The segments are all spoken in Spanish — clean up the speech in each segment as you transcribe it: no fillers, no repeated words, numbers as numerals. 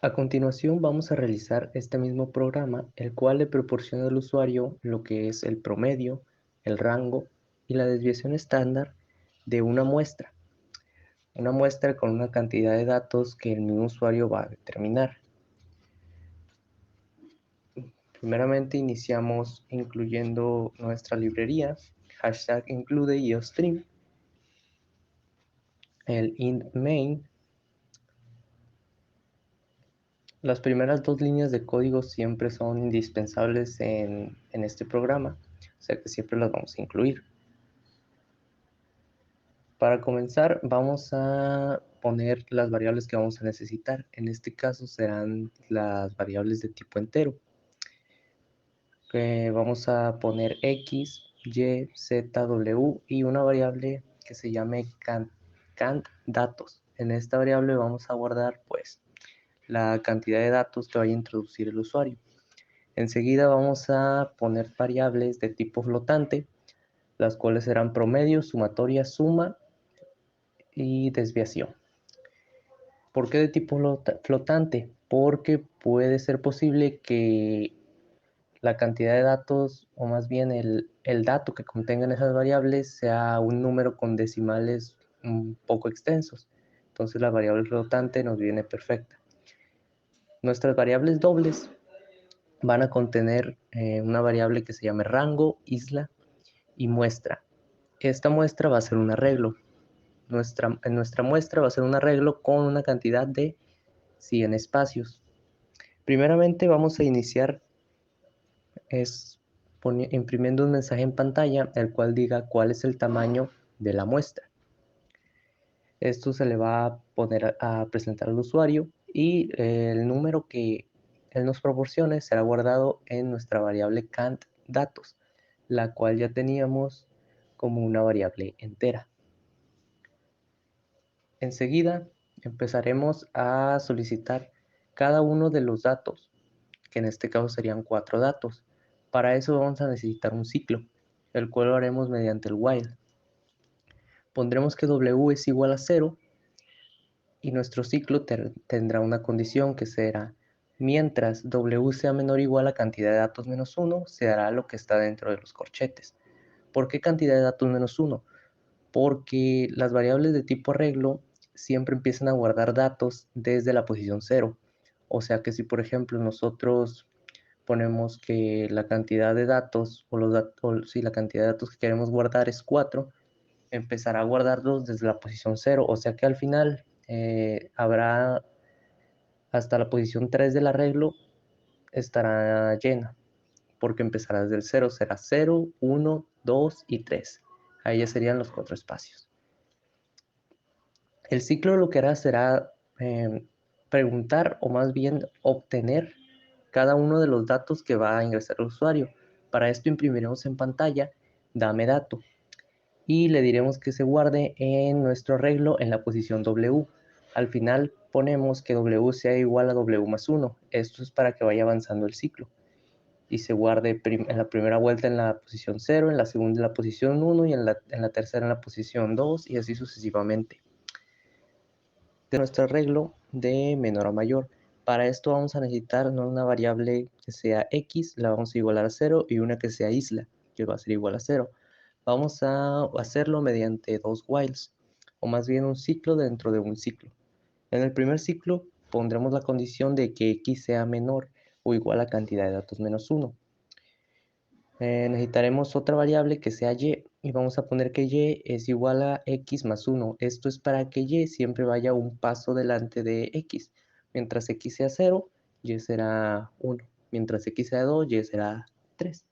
A continuación vamos a realizar este mismo programa, el cual le proporciona al usuario lo que es el promedio, el rango y la desviación estándar de una muestra con una cantidad de datos que el mismo usuario va a determinar. Primeramente iniciamos incluyendo nuestra librería, hashtag include iostream, el int main. Las primeras dos líneas de código siempre son indispensables en este programa, o sea que siempre las vamos a incluir. Para comenzar, vamos a poner las variables que vamos a necesitar. En este caso serán las variables de tipo entero. Vamos a poner x, y, z, w y una variable que se llame cant datos. En esta variable vamos a guardar pues la cantidad de datos que vaya a introducir el usuario. Enseguida vamos a poner variables de tipo flotante, las cuales serán promedio, sumatoria, suma y desviación. ¿Por qué de tipo flotante? Porque puede ser posible que la cantidad de datos, o más bien el dato que contengan esas variables, sea un número con decimales un poco extensos. Entonces la variable flotante nos viene perfecta. Nuestras variables dobles van a contener una variable que se llame rango, isla y muestra. Esta muestra va a ser un arreglo. En nuestra muestra va a ser un arreglo con una cantidad de 100 espacios. Primeramente vamos a iniciar imprimiendo un mensaje en pantalla el cual diga cuál es el tamaño de la muestra. Esto se le va a poner a presentar al usuario y el número que él nos proporcione será guardado en nuestra variable cant datos, la cual ya teníamos como una variable entera. Enseguida empezaremos a solicitar cada uno de los datos, que en este caso serían 4 datos. Para eso vamos a necesitar un ciclo, el cual lo haremos mediante el while. Pondremos que w es igual a 0 y nuestro ciclo tendrá una condición que será: mientras w sea menor o igual a cantidad de datos menos 1, se hará lo que está dentro de los corchetes. ¿Por qué cantidad de datos menos 1? Porque las variables de tipo arreglo siempre empiezan a guardar datos desde la posición 0. O sea que si por ejemplo nosotros ponemos que la cantidad de datos si la cantidad de datos que queremos guardar es 4, empezará a guardarlos desde la posición 0. O sea que al final habrá hasta la posición 3 del arreglo estará llena, porque empezará desde el 0, será 0, 1, 2 y 3. Ahí ya serían los 4 espacios. El ciclo lo que hará será preguntar, o más bien obtener, cada uno de los datos que va a ingresar el usuario. Para esto imprimiremos en pantalla dame dato y le diremos que se guarde en nuestro arreglo en la posición W. Al final ponemos que W sea igual a W más 1. Esto es para que vaya avanzando el ciclo y se guarde en la primera vuelta en la posición 0, en la segunda en la posición 1 y en la tercera en la posición 2 y así sucesivamente. De nuestro arreglo de menor a mayor. Para esto vamos a necesitar una variable que sea x, la vamos a igualar a 0, y una que sea isla, que va a ser igual a 0. Vamos a hacerlo mediante dos whiles, o más bien un ciclo dentro de un ciclo. En el primer ciclo pondremos la condición de que x sea menor o igual a cantidad de datos menos 1. Necesitaremos otra variable que sea y vamos a poner que y es igual a x más 1. Esto es para que y siempre vaya un paso delante de x. Mientras x sea 0, y será 1. Mientras x sea 2, y será 3.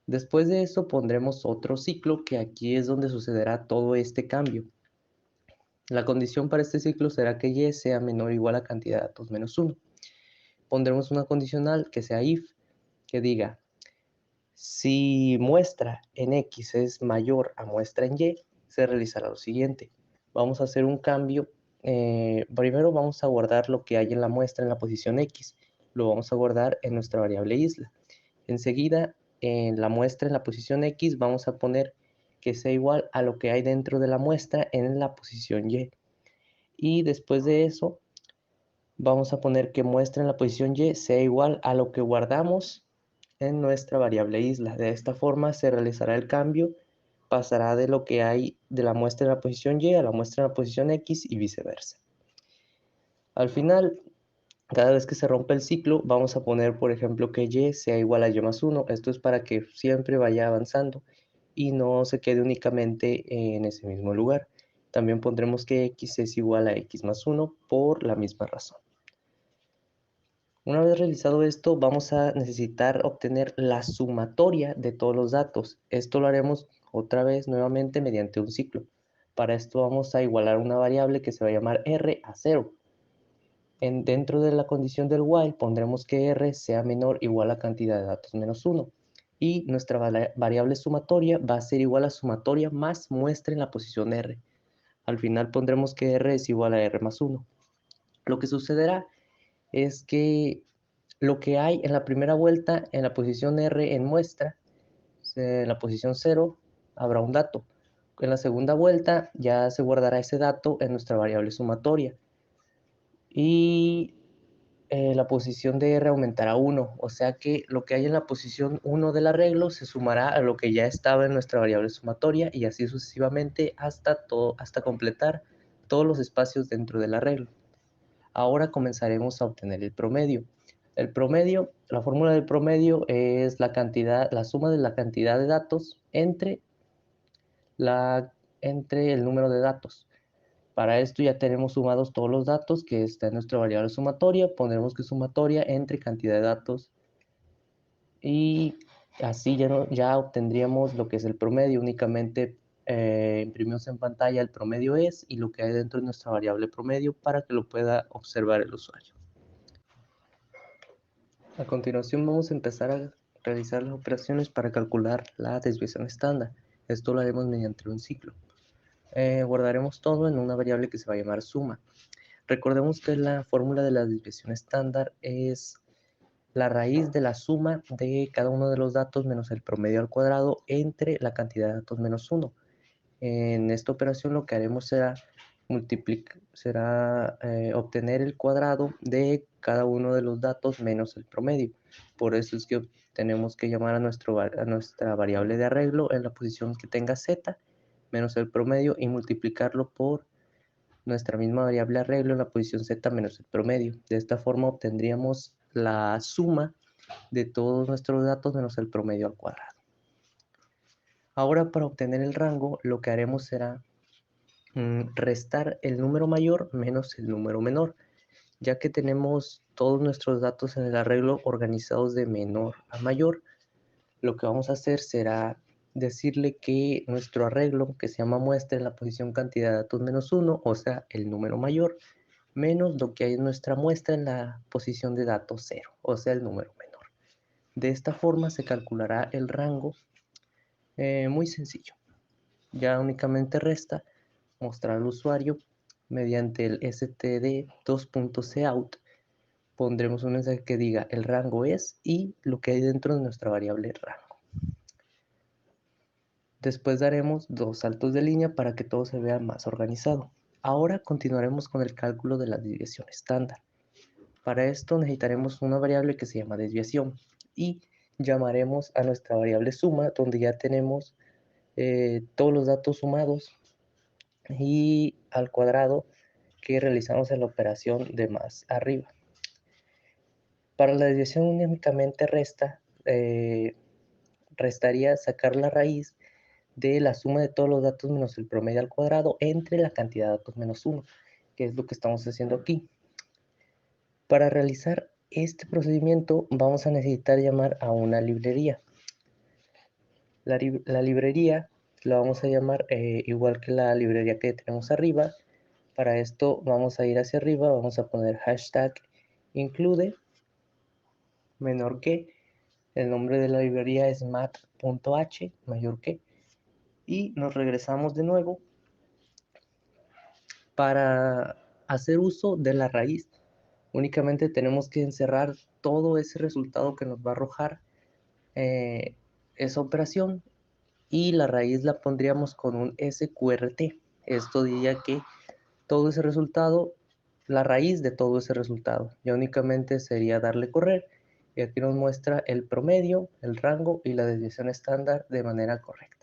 Después de eso pondremos otro ciclo, que aquí es donde sucederá todo este cambio. La condición para este ciclo será que y sea menor o igual a cantidad de datos menos 1. Pondremos una condicional que sea if, que diga: si muestra en X es mayor a muestra en Y, se realizará lo siguiente. Vamos a hacer un cambio. Primero vamos a guardar lo que hay en la muestra en la posición X. Lo vamos a guardar en nuestra variable isla. Enseguida, en la muestra en la posición X, vamos a poner que sea igual a lo que hay dentro de la muestra en la posición Y. Y después de eso, vamos a poner que muestra en la posición y sea igual a lo que guardamos en nuestra variable isla. De esta forma se realizará el cambio, pasará de lo que hay de la muestra en la posición y a la muestra en la posición x y viceversa. Al final, cada vez que se rompe el ciclo, vamos a poner, por ejemplo, que y sea igual a y más 1. Esto es para que siempre vaya avanzando y no se quede únicamente en ese mismo lugar. También pondremos que x es igual a x más 1 por la misma razón. Una vez realizado esto, vamos a necesitar obtener la sumatoria de todos los datos. Esto lo haremos otra vez nuevamente mediante un ciclo. Para esto vamos a igualar una variable que se va a llamar r a 0. Dentro de la condición del while pondremos que r sea menor o igual a cantidad de datos menos 1. Y nuestra variable sumatoria va a ser igual a sumatoria más muestra en la posición r. Al final pondremos que r es igual a r más 1. Lo que sucederá es que lo que hay en la primera vuelta en la posición R en muestra, en la posición 0, habrá un dato. En la segunda vuelta ya se guardará ese dato en nuestra variable sumatoria. Y la posición de R aumentará a 1, o sea que lo que hay en la posición 1 del arreglo se sumará a lo que ya estaba en nuestra variable sumatoria y así sucesivamente hasta completar todos los espacios dentro del arreglo. Ahora comenzaremos a obtener el promedio. El promedio, la fórmula del promedio es la suma de la cantidad de datos entre el número de datos. Para esto ya tenemos sumados todos los datos que está en nuestra variable sumatoria. Pondremos que sumatoria entre cantidad de datos y así ya obtendríamos lo que es el promedio. Únicamente imprimimos en pantalla el promedio es y lo que hay dentro de nuestra variable promedio para que lo pueda observar el usuario. A continuación vamos a empezar a realizar las operaciones para calcular la desviación estándar. Esto lo haremos mediante un ciclo. Guardaremos todo en una variable que se va a llamar suma. Recordemos que la fórmula de la desviación estándar es la raíz de la suma de cada uno de los datos menos el promedio al cuadrado entre la cantidad de datos menos 1. En esta operación lo que haremos será obtener el cuadrado de cada uno de los datos menos el promedio. Por eso es que tenemos que llamar a nuestra variable de arreglo en la posición que tenga z menos el promedio y multiplicarlo por nuestra misma variable arreglo en la posición z menos el promedio. De esta forma obtendríamos la suma de todos nuestros datos menos el promedio al cuadrado. Ahora para obtener el rango lo que haremos será restar el número mayor menos el número menor, ya que tenemos todos nuestros datos en el arreglo organizados de menor a mayor. Lo que vamos a hacer será decirle que nuestro arreglo, que se llama muestra en la posición cantidad de datos menos 1, o sea, el número mayor, menos lo que hay en nuestra muestra en la posición de datos 0, o sea, el número menor. De esta forma se calculará el rango muy sencillo. Ya únicamente resta mostrar al usuario mediante el std2.cout. Pondremos un mensaje que diga el rango es y lo que hay dentro de nuestra variable rango. Después daremos dos saltos de línea para que todo se vea más organizado. Ahora continuaremos con el cálculo de la desviación estándar. Para esto necesitaremos una variable que se llama desviación y llamaremos a nuestra variable suma donde ya tenemos todos los datos sumados y al cuadrado que realizamos en la operación de más arriba. Para la desviación únicamente restaría sacar la raíz de la suma de todos los datos menos el promedio al cuadrado entre la cantidad de datos menos 1, que es lo que estamos haciendo aquí. Para realizar este procedimiento vamos a necesitar llamar a una librería. La librería la vamos a llamar igual que la librería que tenemos arriba. Para esto vamos a ir hacia arriba, vamos a poner hashtag include menor que, el nombre de la librería es mat.h mayor que, y nos regresamos de nuevo para hacer uso de la raíz. Únicamente tenemos que encerrar todo ese resultado que nos va a arrojar esa operación y la raíz la pondríamos con un sqrt. Esto diría que todo ese resultado la raíz de todo ese resultado. Ya únicamente sería darle correr y aquí nos muestra el promedio, el rango y la desviación estándar de manera correcta.